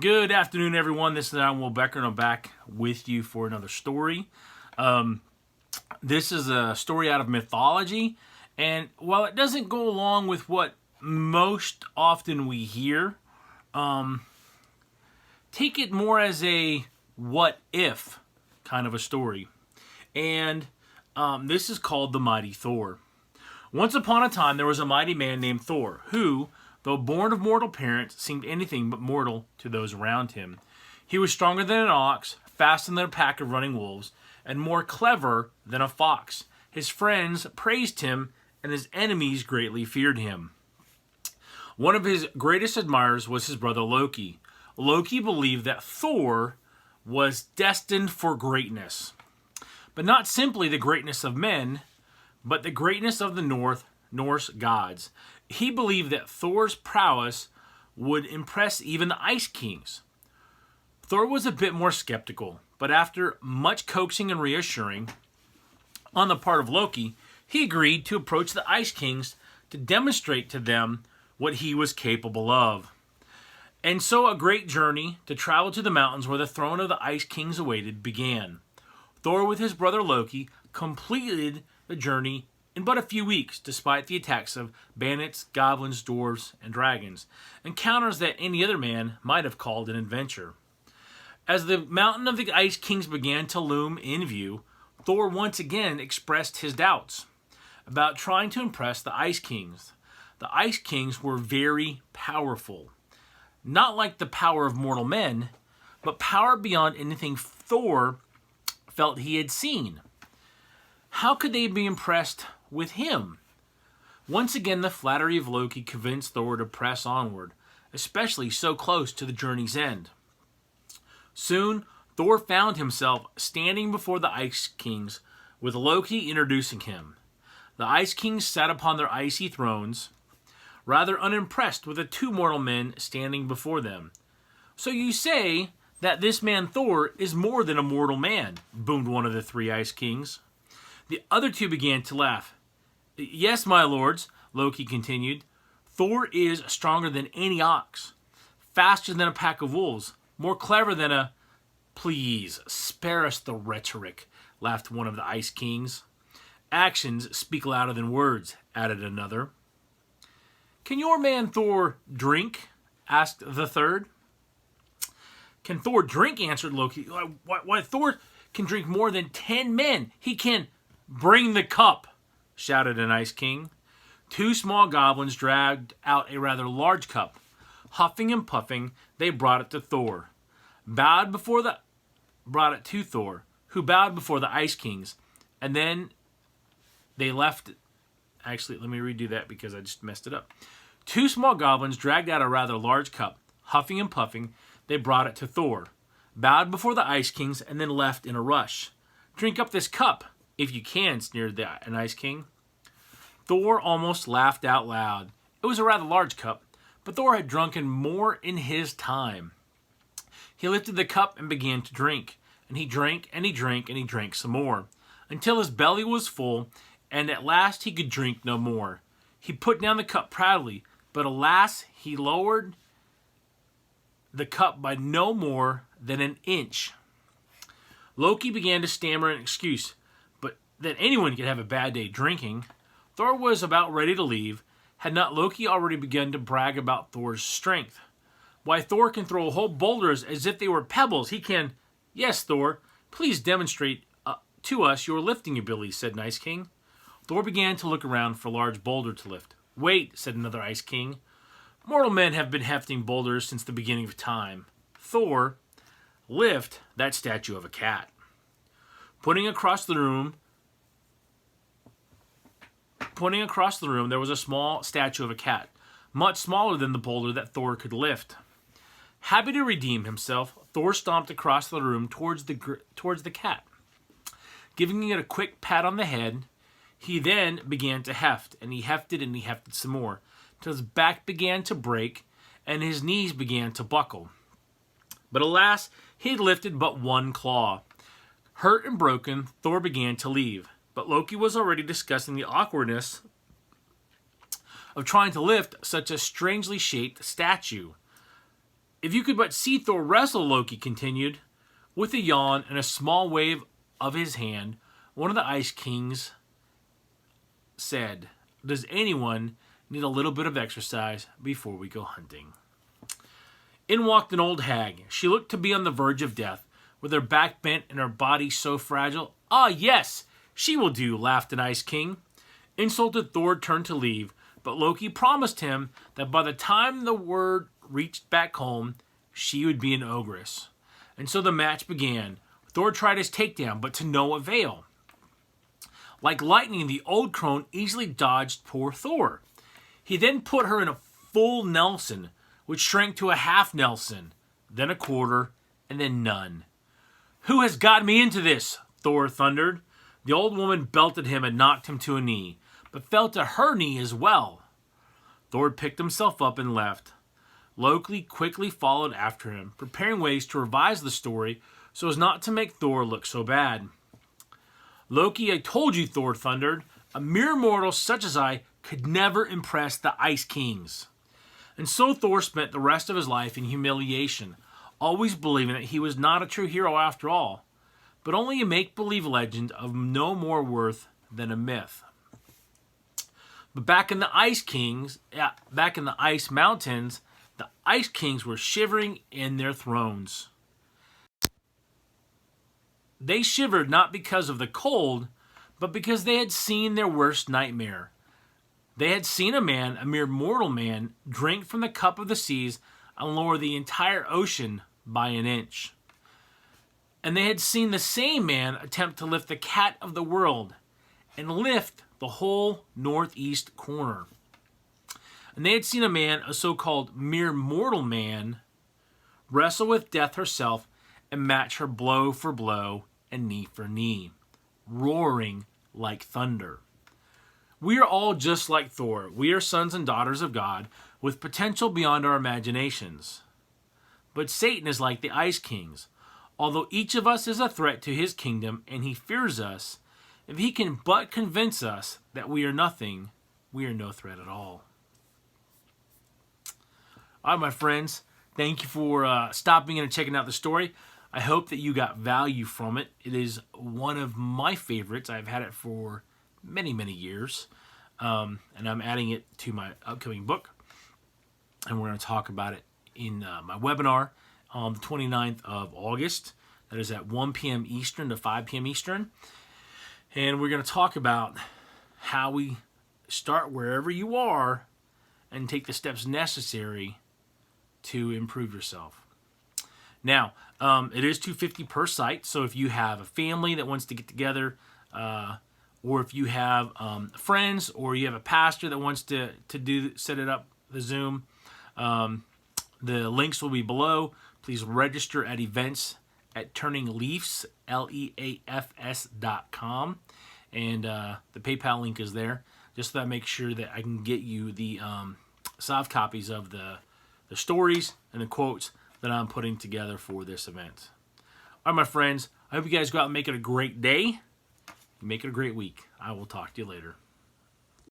Good afternoon, everyone. This is Adam Will Becker, and I'm back with you for another story. This is a story out of mythology, and while it doesn't go along with what most often we hear, take it more as a what-if kind of a story. And this is called the Mighty Thor. Once upon a time, there was a mighty man named Thor, who, though born of mortal parents, seemed anything but mortal to those around him. He was stronger than an ox, faster than a pack of running wolves, and more clever than a fox. His friends praised him, and his enemies greatly feared him. One of his greatest admirers was his brother Loki. Loki believed that Thor was destined for greatness, but not simply the greatness of men, but the greatness of the Norse gods. He believed that Thor's prowess would impress even the Ice Kings. Thor was a bit more skeptical, but after much coaxing and reassuring on the part of Loki, he agreed to approach the Ice Kings to demonstrate to them what he was capable of. And so a great journey to travel to the mountains where the throne of the Ice Kings awaited began. Thor, with his brother Loki, completed the journey in but a few weeks, despite the attacks of bandits, goblins, dwarves, and dragons, encounters that any other man might have called an adventure. As the mountain of the Ice Kings began to loom in view, Thor once again expressed his doubts about trying to impress the Ice Kings. The Ice Kings were very powerful, not like the power of mortal men, but power beyond anything Thor felt he had seen. How could they be impressed with him? Once again, the flattery of Loki convinced Thor to press onward, especially so close to the journey's end. Soon, Thor found himself standing before the Ice Kings, with Loki introducing him. The Ice Kings sat upon their icy thrones, rather unimpressed with the two mortal men standing before them. "So you say that this man Thor is more than a mortal man," boomed one of the three Ice Kings. The other two began to laugh. "Yes, my lords," Loki continued. "Thor is stronger than any ox, faster than a pack of wolves, more clever than a—" "Please, spare us the rhetoric," laughed one of the Ice Kings. "Actions speak louder than words," added another. "Can your man Thor drink?" asked the third. "Can Thor drink?" answered Loki. Why, Thor can drink more than 10 men. He can—" "Bring the cup," shouted an Ice King. Two small goblins dragged out a rather large cup. Huffing and puffing, they brought it to Thor, who bowed before the Ice Kings, and then they left. Actually, let me redo that because I just messed it up. Two small goblins dragged out a rather large cup. Huffing and puffing, they brought it to Thor, bowed before the Ice Kings, and then left in a rush. "Drink up this cup, if you can," sneered an Ice King. Thor almost laughed out loud. It was a rather large cup, but Thor had drunken more in his time. He lifted the cup and began to drink, and he drank, and he drank, and he drank some more, until his belly was full, and at last he could drink no more. He put down the cup proudly, but alas, he lowered the cup by no more than an inch. Loki began to stammer an excuse, but that anyone could have a bad day drinking. Thor was about ready to leave, had not Loki already begun to brag about Thor's strength. "Why, Thor can throw whole boulders as if they were pebbles. He can—" "Yes, Thor, please demonstrate to us your lifting ability," said an Ice King. Thor began to look around for a large boulder to lift. "Wait," said another Ice King. "Mortal men have been hefting boulders since the beginning of time. Thor, lift that statue of a cat." Pointing across the room, there was a small statue of a cat, much smaller than the boulder that Thor could lift. Happy to redeem himself, Thor stomped across the room towards the cat. Giving it a quick pat on the head, he then began to heft, and he hefted some more, till his back began to break and his knees began to buckle. But alas, he had lifted but one claw. Hurt and broken, Thor began to leave, but Loki was already discussing the awkwardness of trying to lift such a strangely shaped statue. If you could but see Thor wrestle, Loki continued. With a yawn and a small wave of his hand, one of the Ice Kings said, does anyone need a little bit of exercise before we go hunting? In walked an old hag. She looked to be on the verge of death, with her back bent and her body so fragile. Ah, yes, she will do, laughed an Ice King. Insulted Thor turned to leave, but Loki promised him that by the time the word reached back home, she would be an ogress. And so the match began. Thor tried his takedown, but to no avail. Like lightning, the old crone easily dodged poor Thor. He then put her in a full Nelson, which shrank to a half Nelson, then a quarter, and then none. Who has got me into this? Thor thundered. The old woman belted him and knocked him to a knee, but fell to her knee as well. Thor picked himself up and left. Loki quickly followed after him, preparing ways to revise the story so as not to make Thor look so bad. Loki, I told you, Thor thundered. A mere mortal such as I could never impress the Ice Kings. And so Thor spent the rest of his life in humiliation, always believing that he was not a true hero after all, but only a make-believe legend of no more worth than a myth. But back in the Ice Mountains, the Ice Kings were shivering in their thrones. They shivered not because of the cold, but because they had seen their worst nightmare. They had seen a man, a mere mortal man, drink from the cup of the seas and lower the entire ocean by an inch. And they had seen the same man attempt to lift the cat of the world and lift the whole northeast corner. And they had seen a man, a so-called mere mortal man, wrestle with death herself and match her blow for blow and knee for knee, roaring like thunder. We are all just like Thor. We are sons and daughters of God with potential beyond our imaginations. But Satan is like the Ice Kings. Although each of us is a threat to his kingdom and he fears us, if he can but convince us that we are nothing, we are no threat at all. All right, my friends, thank you for stopping in and checking out the story. I hope that you got value from it. It is one of my favorites. I've had it for many, many years, and I'm adding it to my upcoming book, and we're going to talk about it in my webinar on the 29th of August. That is at 1 p.m. Eastern to 5 p.m. Eastern, and we're going to talk about how we start wherever you are and take the steps necessary to improve yourself. Now, it is $250 per site, so if you have a family that wants to get together, or if you have friends, or you have a pastor that wants to set it up, the Zoom, the links will be below. Please register at events at turningleafs, leafs.com, and the PayPal link is there, just so that I make sure that I can get you the soft copies of the stories and the quotes that I'm putting together for this event. All right, my friends, I hope you guys go out and make it a great day. Make it a great week. I will talk to you later.